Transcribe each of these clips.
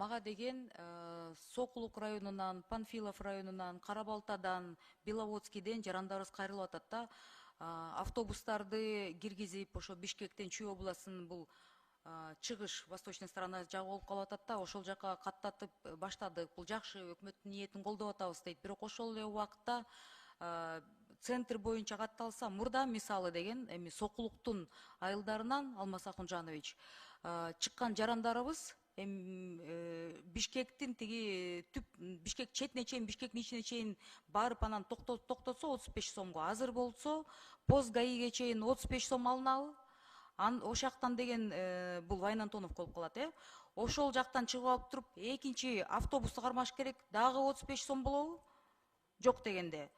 мага деген Сокулук районунан, Панфилов районунан, Карабалтадан, Беловодскийден жарандарыбыз кайрылып атат да. Автобустарды киргизип, ошо Бишкектен Чүй областынын бул чыгыш восточный сторона жагы болуп калып атат да, ошол жака каттатып баштадык. Бул жакшы, өкмөттүн ниетин колдоп атабыз дейт. Бирок ошол эле убакытта центр боюнча катталса, мурда мисалы деген эми Сокулуктун айылдарынан Алмаз Акунжанович чыккан жарандарыбыз Бишкектин тиги Бишкек четине чейин, Бишкектин ичине чейин барып анан токтотсо 35 сомго, азыр болсо пост гаиге чейин 35 сом алынабы. Ошол жактан деген бул Вайын Антоновко болуп калат, ошол жактан чыгып алып туруп экинчи автобусту кармаш керек, дагы 35 сом болобу? Жок дегенде.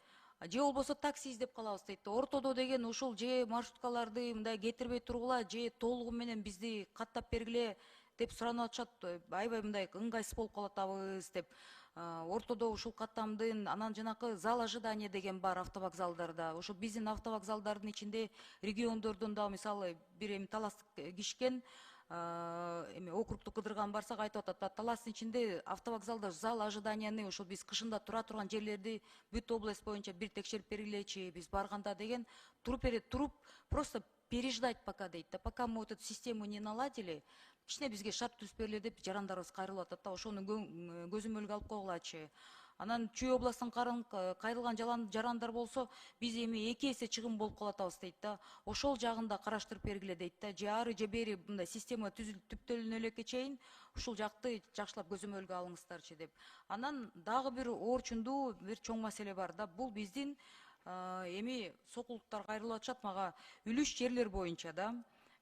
Же болбосо такси издеп калабыз дейт. Ортодо деген ушул же маршруткаларды мындай кетирбей тургула, же толугу менен бизди каттап бергиле деп суранып атышат. Аябай мындай ыңгайсыз болуп калатабыз деп. Ортодо ушул каттамдын, анан жанакы зал ожидания деген бар автовокзалдарда. Ошо биздин автовокзалдардын ичинде региондордон да мисалы бир эми таластык кишкен, эми округду кыдырган барсак айтып атат, таластын ичинде автовокзалда зал ожиданияны ошол биз кышында тура турган жерлерди бүт область боюнча бир текшерип бергилечи, биз барганда деген туруп просто переждать пока дейт да, пока мы вот эту систему не наладили, кичине бизге шарт түзүп бергиле деп жарандарыбыз кайрылып атат да, ошону көзөмөлгө алып койгулачы. Анан Чүй областын кайрылган жарандар болсо, биз эми 2 эсе чыгым болуп калатабыз дейт да. Ошол жагын да караштырып бергиле дейт да. Же ары же бери мындай система түптөлүнө элекке чейин ушул жакты жакшылап көзөмөлгө алыңыздарчы деп. Анан дагы бир оорчундуу бир чоң маселе бар да. Бул биздин эми сокулуктар кайрылып атышат мага үлүш жерлер боюнча да.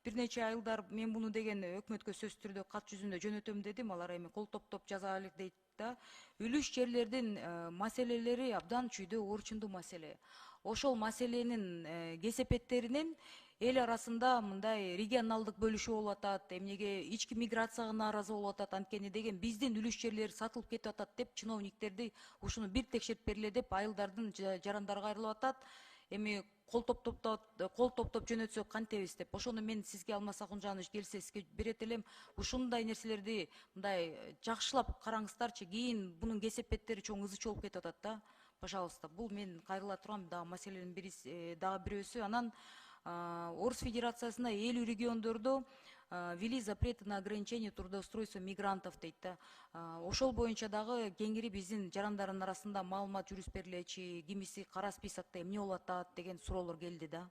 Бир нече айылдар мен буну деген өкмөткө сөзсүз түрдө кат жүзүндө жөнөтөм дедим, алар эми кол топтоп жазалык дейт да. Үлүш жерлердин маселелери абдан Чүйдө оорчундуу маселе. Ошол маселенин кесепеттеринен эл арасында мындай регионалдык бөлүшүү болуп атат, эмнеге ички миграцияга нааразы болуп атат, анткени деген биздин үлүш жерлер сатылып кетип атат деп чиновниктерди ушуну бир текшерип бергиле деп айылдардын жарандары кайрылып атат. Эми кол топтоп жөнөтсөк кантебиз деп. Ошону мен сизге Алмаз Акунжанович келсе сизге берет элем. Ушундай нерселерди мындай жакшылап караңыздарчы. Кийин бунун кесепеттери чоң ызы болуп кетип атат да. Пожалуйста, бул мен кайрыла турган дагы маселенин дагы бирөөсү. Анан Орус Федерациясында 50 региондордо ввели запреты на ограничение трудоустройства мигрантов дейт да. Ошол боюнча дагы кеңири биздин жарандардын арасында маалымат жүрүп бергилечи, кимиси кара списокто эмне болуп атат деген суроолор келди да.